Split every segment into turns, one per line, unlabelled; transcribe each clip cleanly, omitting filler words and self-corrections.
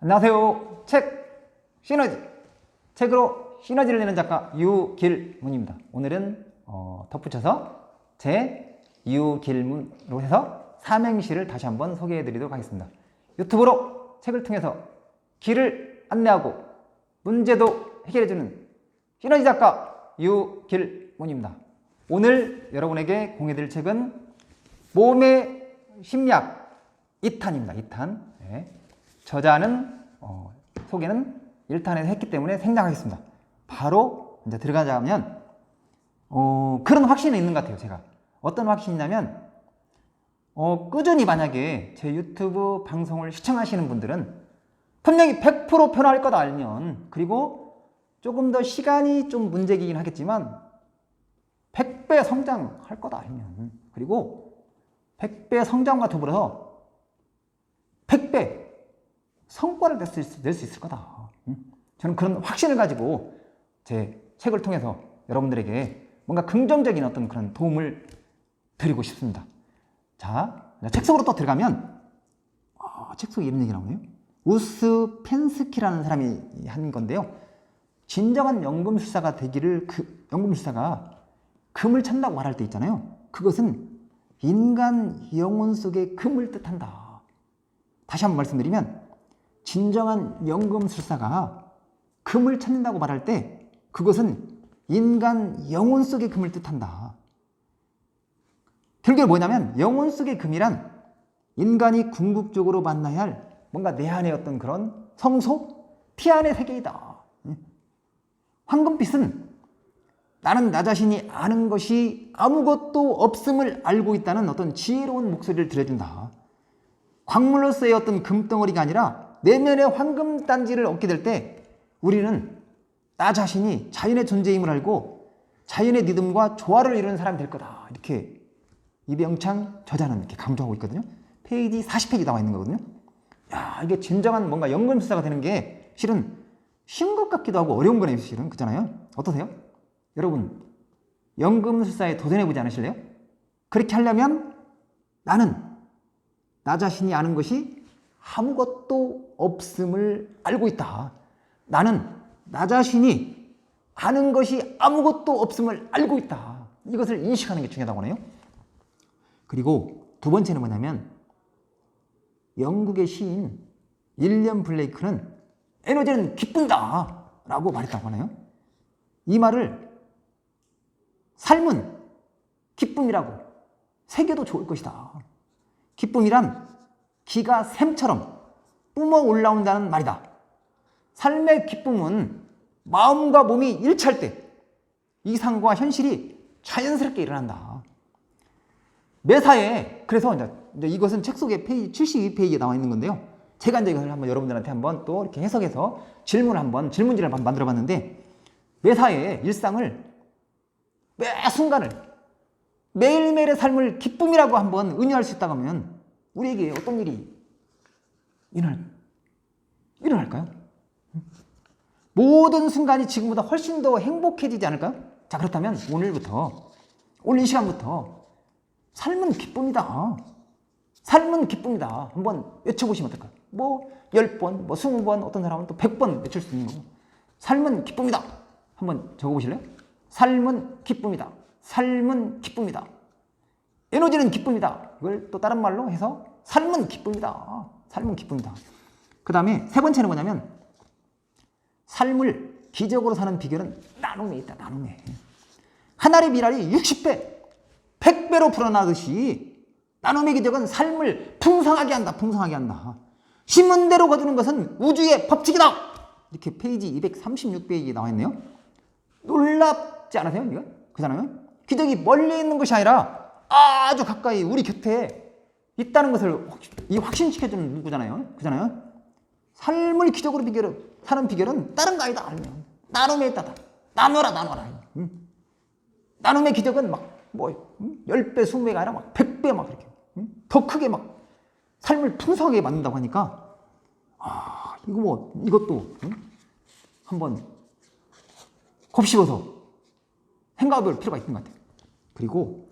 안녕하세요. 책 시너지 책으로 시너지를 내는 작가 유길문입니다. 오늘은 덧붙여서 제 유길문으로 해서 삼행시를 다시 한번 소개해 드리도록 하겠습니다. 유튜브로 책을 통해서 길을 안내하고 문제도 해결해주는 시너지 작가 유길문입니다. 오늘 여러분에게 공유해드릴 책은 몸의 심리학 2탄입니다. 2탄. 네. 저자는 소개는 1탄에서 했기 때문에 생략하겠습니다. 바로 이제 들어가자면 그런 확신이 있는 것 같아요. 제가 어떤 확신이냐면 꾸준히 만약에 제 유튜브 방송을 시청하시는 분들은 분명히 100% 변화할 거다 알면, 그리고 조금 더 시간이 좀 문제이긴 하겠지만 100배 성장할 거다 알면, 그리고 100배 성장과 더불어서 100배 성과를 낼 수 있을 거다. 저는 그런 확신을 가지고 제 책을 통해서 여러분들에게 뭔가 긍정적인 어떤 그런 도움을 드리고 싶습니다. 자, 책 속으로 또 들어가면 책 속에 이런 얘기 나오네요. 우스펜스키라는 사람이 한 건데요. 진정한 연금술사가 되기를, 연금술사가 금을 찾는다고 말할 때 있잖아요. 그것은 인간 영혼 속의 금을 뜻한다. 다시 한번 말씀드리면, 진정한 연금술사가 금을 찾는다고 말할 때 그것은 인간 영혼 속의 금을 뜻한다. 결국에 뭐냐면, 영혼 속의 금이란 인간이 궁극적으로 만나야 할 뭔가 내 안의 어떤 그런 성소, 피 안의 세계이다. 황금빛은 나는 나 자신이 아는 것이 아무것도 없음을 알고 있다는 어떤 지혜로운 목소리를 들려준다. 광물로서의 어떤 금덩어리가 아니라 내면의 황금단지를 얻게 될 때 우리는 나 자신이 자연의 존재임을 알고 자연의 리듬과 조화를 이루는 사람이 될 거다. 이렇게 이병창 저자는 이렇게 강조하고 있거든요. 페이지 40페이지 나와 있는 거거든요. 야, 이게 진정한 뭔가 연금술사가 되는 게 실은 쉬운 것 같기도 하고 어려운 거네요. 실은 그렇잖아요. 어떠세요? 여러분, 연금술사에 도전해보지 않으실래요? 그렇게 하려면 나는 나 자신이 아는 것이 아무것도 없음을 알고 있다. 나는 나 자신이 아는 것이 아무것도 없음을 알고 있다. 이것을 인식하는 게 중요하다고 하네요. 그리고 두 번째는 뭐냐면, 영국의 시인 윌리엄 블레이크는 에너지는 기쁨이다 라고 말했다고 하네요. 이 말을 삶은 기쁨이라고 새겨도 좋을 것이다. 기쁨이란 기가 샘처럼 뿜어 올라온다는 말이다. 삶의 기쁨은 마음과 몸이 일치할 때 이상과 현실이 자연스럽게 일어난다. 매사에, 그래서 이제 이것은 책 속에 페이지 72페이지에 나와 있는 건데요. 제가 이제 이것을 한번 여러분들한테 한번 또 이렇게 해석해서 질문지를 만들어 봤는데, 매사에 일상을, 매 순간을, 매일매일의 삶을 기쁨이라고 한번 은유할 수 있다고 하면 우리에게 어떤 일이 일어날까요? 모든 순간이 지금보다 훨씬 더 행복해지지 않을까요? 자, 그렇다면 오늘 이 시간부터 삶은 기쁨이다. 삶은 기쁨이다. 한번 외쳐보시면 어떨까요? 10번, 20번, 어떤 사람은 또 100번 외칠 수 있는 거고. 삶은 기쁨이다. 한번 적어보실래요? 삶은 기쁨이다. 삶은 기쁨이다. 에너지는 기쁨이다. 이걸 또 다른 말로 해서 삶은 기쁨이다. 삶은 기쁨이다. 그 다음에 세 번째는 뭐냐면, 삶을 기적으로 사는 비결은 나눔에 있다. 나눔에. 한 알의 미랄이 60배, 100배로 불어나듯이 나눔의 기적은 삶을 풍성하게 한다. 풍성하게 한다. 심은 대로 거두는 것은 우주의 법칙이다. 이렇게 페이지 236페이지에 나와 있네요. 놀랍지 않으세요? 이거? 그잖아요. 기적이 멀리 있는 것이 아니라 아주 가까이 우리 곁에 있다는 것을 확신시켜주는 문구잖아요. 그잖아요. 삶을 기적으로 사는 비결은 다른 거 아니다. 알면 나눔에 있다. 나눠라. 나눔의 기적은 10배, 20배가 아니라 100배 이렇게 더 크게 삶을 풍성하게 만든다고 하니까, 이것도 한번 곱씹어서 생각해 볼 필요가 있는 것 같아요. 그리고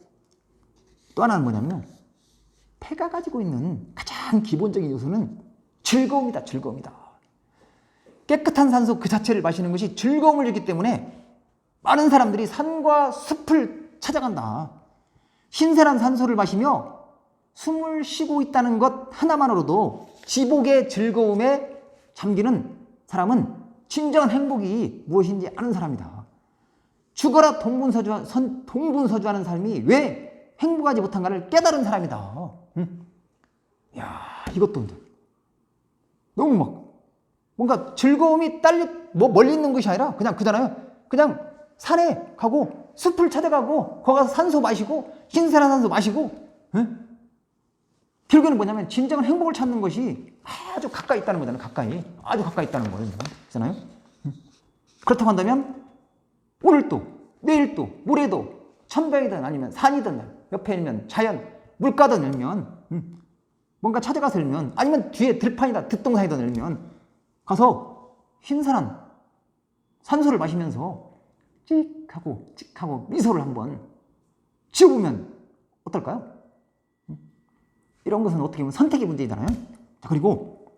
또 하나는 뭐냐면, 패가 가지고 있는 가장 기본적인 요소는 즐거움이다. 즐거움이다. 깨끗한 산소 그 자체를 마시는 것이 즐거움을 주기 때문에 많은 사람들이 산과 숲을 찾아간다. 신선한 산소를 마시며 숨을 쉬고 있다는 것 하나만으로도 지복의 즐거움에 잠기는 사람은 진정한 행복이 무엇인지 아는 사람이다. 죽어라 동분서주하는 삶이 왜 행복하지 못한가를 깨달은 사람이다. 야, 이것도 너무 막 뭔가 즐거움이 멀리 있는 것이 아니라 그냥 그잖아요. 그냥 산에 가고 숲을 찾아가고 거기 가서 산소 마시고 신선한 산소 마시고, 결국에는 뭐냐면 진정한 행복을 찾는 것이 아주 가까이 있다는 거잖아요. 가까이, 아주 가까이 있다는 거예요. 그렇잖아요. 그렇다고 한다면 오늘도 내일도 모레도 천백이든 아니면 산이든 옆에 있는 자연 물가든 열면 뭔가 찾아가서 열면 아니면 뒤에 들판이다 득동산이든 열면 가서 신선한 산소를 마시면서 찍하고 미소를 한번 지어보면 어떨까요? 이런 것은 어떻게 보면 선택의 문제이잖아요. 자, 그리고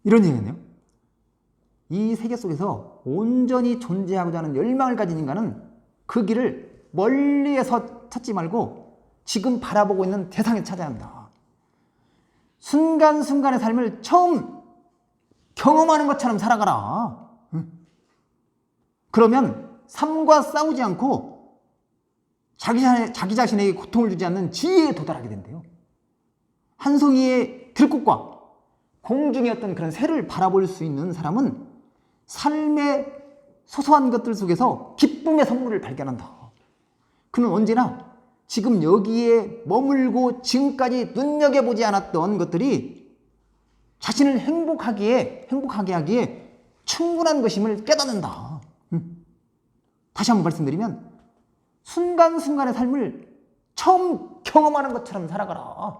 이런 얘기네요. 이 세계 속에서 온전히 존재하고자 하는 열망을 가진 인간은 그 길을 멀리에서 찾지 말고 지금 바라보고 있는 대상에 찾아야 한다. 순간순간의 삶을 처음 경험하는 것처럼 살아가라. 그러면 삶과 싸우지 않고 자기 자신에게 고통을 주지 않는 지혜에 도달하게 된대요. 한 송이의 들꽃과 공중의 어떤 그런 새를 바라볼 수 있는 사람은 삶의 소소한 것들 속에서 기쁨의 선물을 발견한다. 그는 언제나 지금 여기에 머물고 지금까지 눈여겨보지 않았던 것들이 자신을 행복하게 하기에 충분한 것임을 깨닫는다. 다시 한번 말씀드리면 순간순간의 삶을 처음 경험하는 것처럼 살아가라.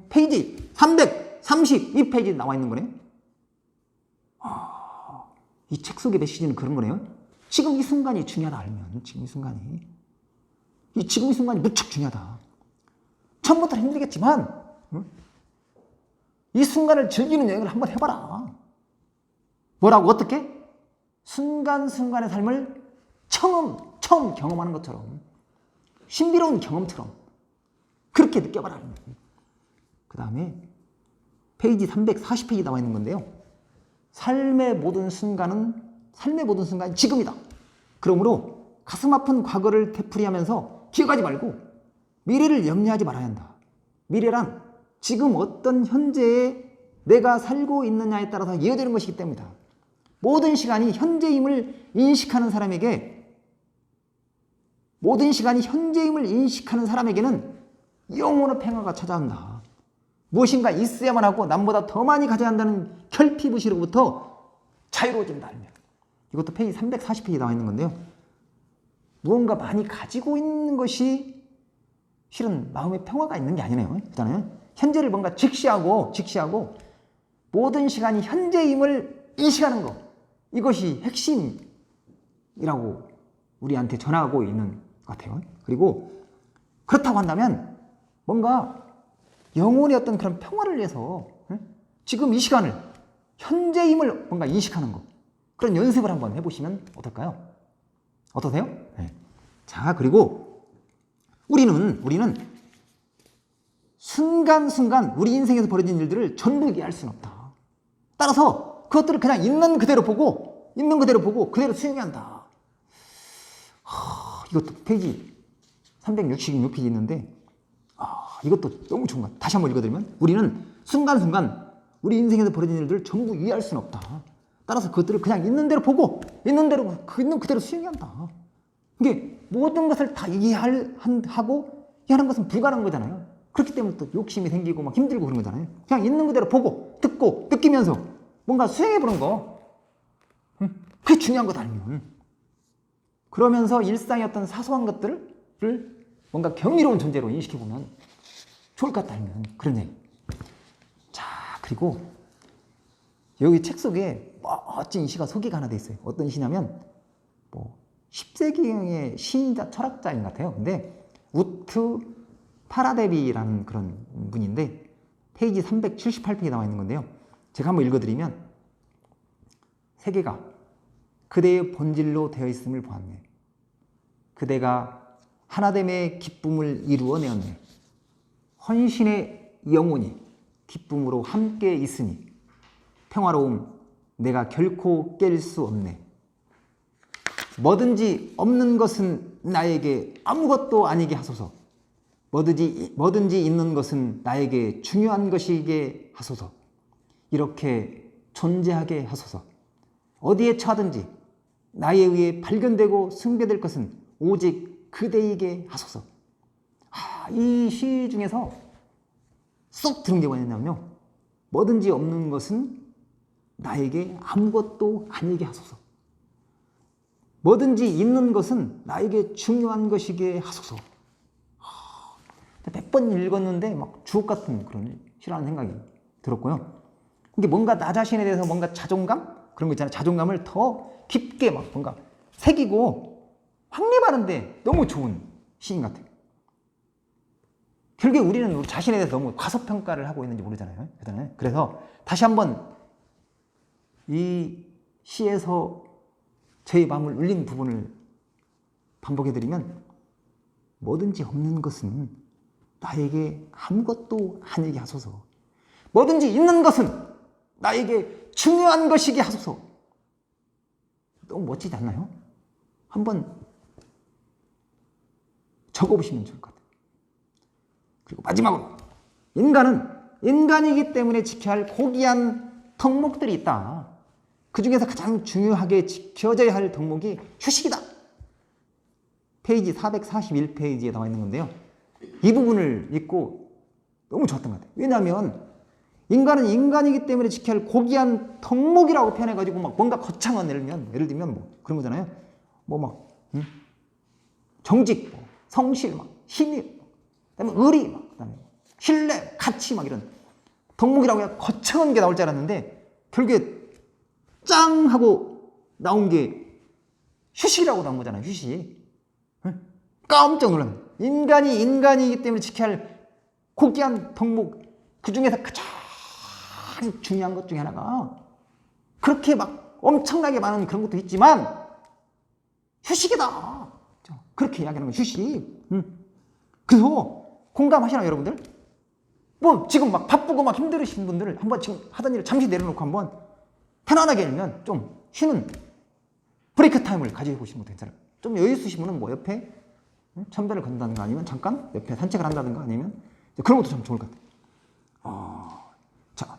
페이지 332페이지에 나와 있는 거네요. 이 책 속의 메시지는 그런 거네요. 지금 이 순간이 중요하다 알면 지금 이 순간이 무척 중요하다. 처음부터 힘들겠지만 이 순간을 즐기는 여행을 한번 해봐라. 뭐라고 어떻게? 순간순간의 삶을 처음 경험하는 것처럼 신비로운 경험처럼 그렇게 느껴봐라. 그 다음에 페이지 340페이지 나와 있는 건데요. 삶의 모든 순간이 지금이다. 그러므로 가슴 아픈 과거를 되풀이하면서 기억하지 말고 미래를 염려하지 말아야 한다. 미래란 지금 어떤 현재에 내가 살고 있느냐에 따라서 이어지는 것이기 때문이다. 모든 시간이 현재임을 인식하는 사람에게는 영원한 평화가 찾아온다. 무엇인가 있어야만 하고 남보다 더 많이 가져야 한다는 결핍의식으로부터 자유로워진다. 이것도 페이지 340페이지에 나와 있는 건데요. 무언가 많이 가지고 있는 것이 실은 마음의 평화가 있는 게 아니네요. 그렇잖아요. 현재를 뭔가 직시하고 모든 시간이 현재임을 인식하는 것, 이것이 핵심이라고 우리한테 전하고 있는 것 같아요. 그리고 그렇다고 한다면 뭔가 영혼의 어떤 그런 평화를 위해서 지금 이 시간을 현재임을 뭔가 인식하는 것, 그런 연습을 한번 해보시면 어떨까요? 어떠세요? 네. 자, 그리고 우리는 순간순간 우리 인생에서 벌어진 일들을 전부 이해할 수는 없다. 따라서 그것들을 그냥 있는 그대로 보고 그대로 수용해야 한다. 이것도 페이지 366페이지 있는데 이것도 너무 좋은 것 같아요. 다시 한번 읽어드리면 우리는 순간순간 우리 인생에서 벌어진 일들을 전부 이해할 수는 없다. 따라서 그것들을 그냥 있는 대로 보고 있는 그대로 수용해야 한다. 이게 모든 것을 다 이해하고 이해하는 것은 불가능한 거잖아요. 그렇기 때문에 또 욕심이 생기고 막 힘들고 그런 거잖아요. 그냥 있는 그대로 보고 듣고 느끼면서 뭔가 수행해보는 거, 그게 중요한 거다 알면. 그러면서 일상의 어떤 사소한 것들을 뭔가 경이로운 존재로 인식해보면 좋을 것 같다 알면. 그런 얘기. 자, 그리고 여기 책 속에 멋진 시가 소개가 하나 돼 있어요. 어떤 시냐면 10세기의 시인자 철학자인 것 같아요. 근데 우트 파라데비라는 그런 분인데 페이지 378페이지에 나와 있는 건데요. 제가 한번 읽어드리면 세계가 그대의 본질로 되어 있음을 보았네. 그대가 하나됨의 기쁨을 이루어내었네. 헌신의 영혼이 기쁨으로 함께 있으니 평화로움 내가 결코 깰 수 없네. 뭐든지 없는 것은 나에게 아무것도 아니게 하소서. 뭐든지 있는 것은 나에게 중요한 것이게 하소서. 이렇게 존재하게 하소서. 어디에 처하든지 나에 의해 발견되고 숭배될 것은 오직 그대에게 하소서. 이 시 중에서 쏙 들은 게 뭐냐면요, 뭐든지 없는 것은 나에게 아무것도 아니게 하소서. 뭐든지 있는 것은 나에게 중요한 것이게 하소서. 몇 번 읽었는데 막 주옥 같은 그런 시라는 생각이 들었고요. 이게 뭔가 나 자신에 대해서 뭔가 자존감? 그런 거 있잖아요. 자존감을 더 깊게 막 뭔가 새기고 확립하는데 너무 좋은 시인 같아요. 결국에 우리는 우리 자신에 대해서 너무 과소평가를 하고 있는지 모르잖아요. 그래서 다시 한번 이 시에서 제 마음을 울린 부분을 반복해드리면, 뭐든지 없는 것은 나에게 아무것도 아니게 하소서. 뭐든지 있는 것은 나에게 중요한 것이게 하소서. 너무 멋지지 않나요? 한번 적어보시면 좋을 것 같아요. 그리고 마지막으로, 인간은 인간이기 때문에 지켜야 할 고귀한 덕목들이 있다. 그 중에서 가장 중요하게 지켜져야 할 덕목이 휴식이다. 페이지 441페이지에 나와 있는 건데요, 이 부분을 읽고 너무 좋았던 것 같아요. 왜냐하면 인간은 인간이기 때문에 지켜야 할 고귀한 덕목이라고 표현해가지고 막 뭔가 거창한, 예를 들면 뭐 그런 거잖아요. 정직, 성실, 힘이, 그다음에 의리, 그다음에 신뢰, 가치, 이런 덕목이라고 그냥 거창한 게 나올 줄 알았는데 결국에 짱 하고 나온 게 휴식이라고 나온 거잖아요. 휴식. 깜짝 놀랐네. 인간이 인간이기 때문에 지켜야 할 고귀한 덕목, 그 중에서 가장 중요한 것 중에 하나가, 그렇게 막 엄청나게 많은 그런 것도 있지만 휴식이다. 그렇게 이야기하는 거예요. 휴식. 그래서 공감하시나요, 여러분들? 뭐 지금 막 바쁘고 막 힘들으신 분들을 한번 지금 하던 일을 잠시 내려놓고 한번 편안하게 일면 좀 쉬는 브레이크 타임을 가지고 보시면 괜찮아요. 좀 여유 있으신 분은 뭐 옆에 천배를 건다든가, 아니면 잠깐 옆에 산책을 한다든가, 아니면 그런 것도 좀 좋을 것 같아요. 자,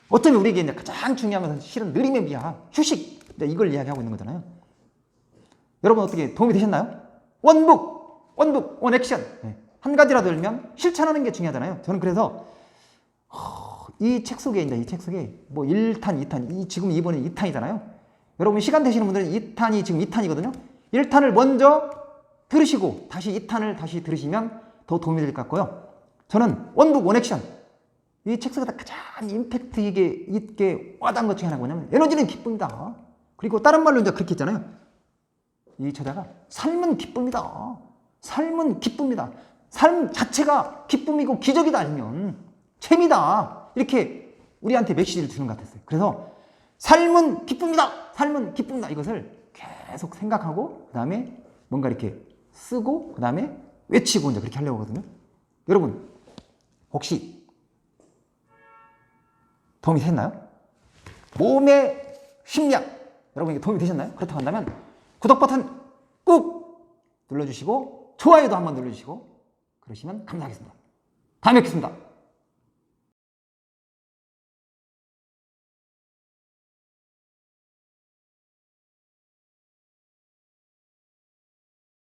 어쩌면 우리에게 이제 가장 중요한 것은 실은 느림의 미학, 휴식, 이걸 이야기하고 있는 거잖아요. 여러분 어떻게 도움이 되셨나요? 원북, 원액션. 한 가지라도 들면 실천하는 게 중요하잖아요. 저는 그래서 이 책 속에 뭐 1탄, 2탄, 지금 이번에 2탄이잖아요. 여러분 시간 되시는 분들은 2탄이 지금 2탄이거든요. 1탄을 먼저 들으시고 다시 2탄을 다시 들으시면 더 도움이 될 것 같고요. 저는 원북, 원액션, 이 책 속에서 가장 임팩트 있게 와닿은 것 중에 하나가 뭐냐면 에너지는 기쁨이다. 그리고 다른 말로 이제 그렇게 했잖아요. 이 저자가 삶은 기쁨이다. 삶은 기쁨이다. 삶 자체가 기쁨이고 기적이다, 아니면 재미다. 이렇게 우리한테 메시지를 주는 것 같았어요. 그래서 삶은 기쁨이다. 삶은 기쁨이다. 이것을 계속 생각하고, 그 다음에 뭔가 이렇게 쓰고, 그 다음에 외치고 이제 그렇게 하려고 하거든요. 여러분 혹시 도움이 되셨나요? 몸의 심리학, 여러분에게 도움이 되셨나요? 그렇다고 한다면 구독 버튼 꾹 눌러주시고 좋아요도 한번 눌러주시고 그러시면 감사하겠습니다. 다음에 뵙겠습니다.